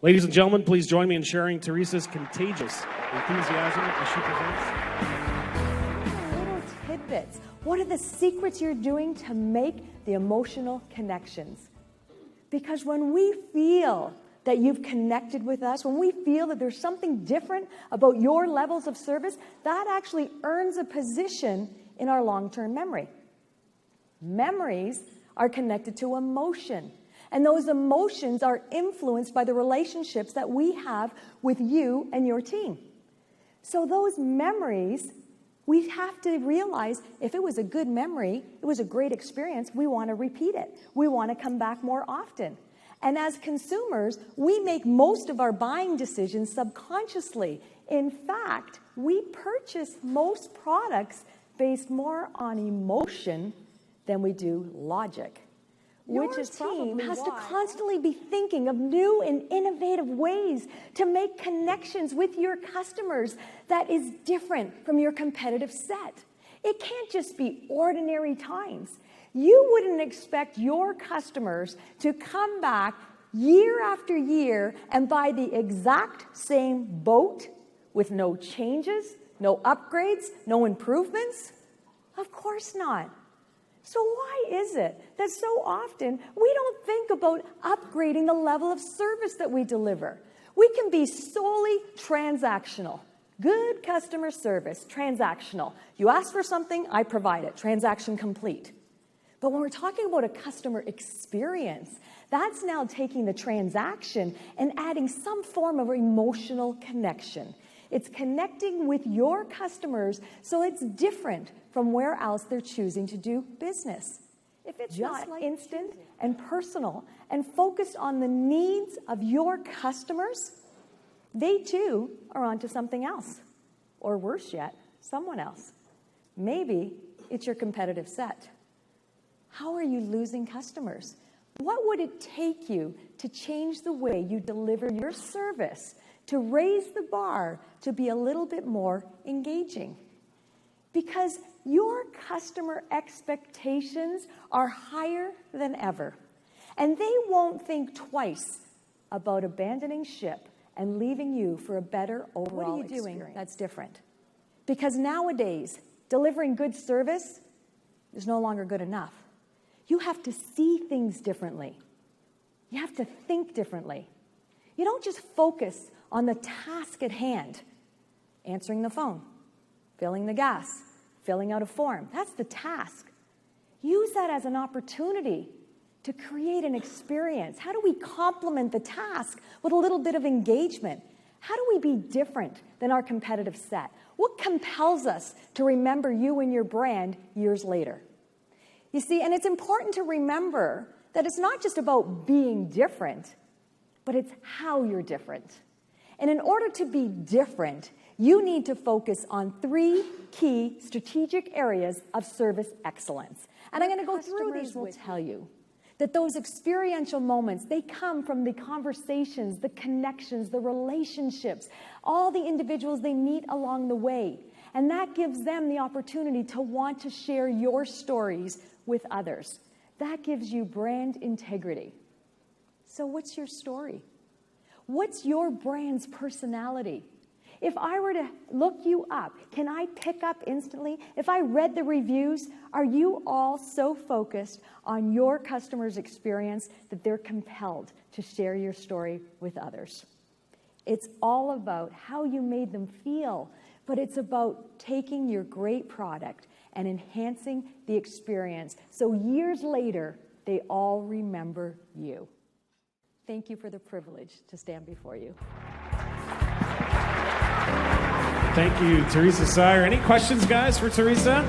Ladies and gentlemen, please join me in sharing Theresa's contagious enthusiasm as she presents. Little tidbits. What are the secrets you're doing to make the emotional connections? Because when we feel that you've connected with us, when we feel that there's something different about your levels of service, that actually earns a position in our long-term memory. Memories are connected to emotion. And those emotions are influenced by the relationships that we have with you and your team. So those memories, we have to realize if it was a good memory, it was a great experience, we want to repeat it. We want to come back more often. And as consumers, we make most of our buying decisions subconsciously. In fact, we purchase most products based more on emotion than we do logic. Your team has to constantly be thinking of new and innovative ways to make connections with your customers that is different from your competitive set. It can't just be ordinary times. You wouldn't expect your customers to come back year after year and buy the exact same boat with no changes, no upgrades, no improvements. Of course not. So why is it that so often we don't think about upgrading the level of service that we deliver? We can be solely transactional. Good customer service, transactional. You ask for something, I provide it. Transaction complete. But when we're talking about a customer experience, that's now taking the transaction and adding some form of emotional connection. It's connecting with your customers so it's different from where else they're choosing to do business. If it's just not instant and personal and focused on the needs of your customers, they too are onto something else. Or worse yet, someone else. Maybe it's your competitive set. How are you losing customers? What would it take you to change the way you deliver your service, to raise the bar, to be a little bit more engaging? Because your customer expectations are higher than ever. And they won't think twice about abandoning ship and leaving you for a better overall experience. What are you doing that's different? Because nowadays, delivering good service is no longer good enough. You have to see things differently. You have to think differently. You don't just focus on the task at hand. Answering the phone, filling the gas, filling out a form. That's the task. Use that as an opportunity to create an experience. How do we complement the task with a little bit of engagement? How do we be different than our competitive set? What compels us to remember you and your brand years later? You see, and it's important to remember that it's not just about being different, but it's how you're different. And in order to be different, you need to focus on 3 key strategic areas of service excellence. And I'm going to go through these. Will tell you that those experiential moments, they come from the conversations, the connections, the relationships, all the individuals they meet along the way. And that gives them the opportunity to want to share your stories with others. That gives you brand integrity. So what's your story? What's your brand's personality? If I were to look you up, can I pick up instantly? If I read the reviews, are you all so focused on your customer's experience that they're compelled to share your story with others? It's all about how you made them feel, but it's about taking your great product and enhancing the experience so years later, they all remember you. Thank you for the privilege to stand before you. Thank you, Theresa Syer. Any questions, guys, for Theresa?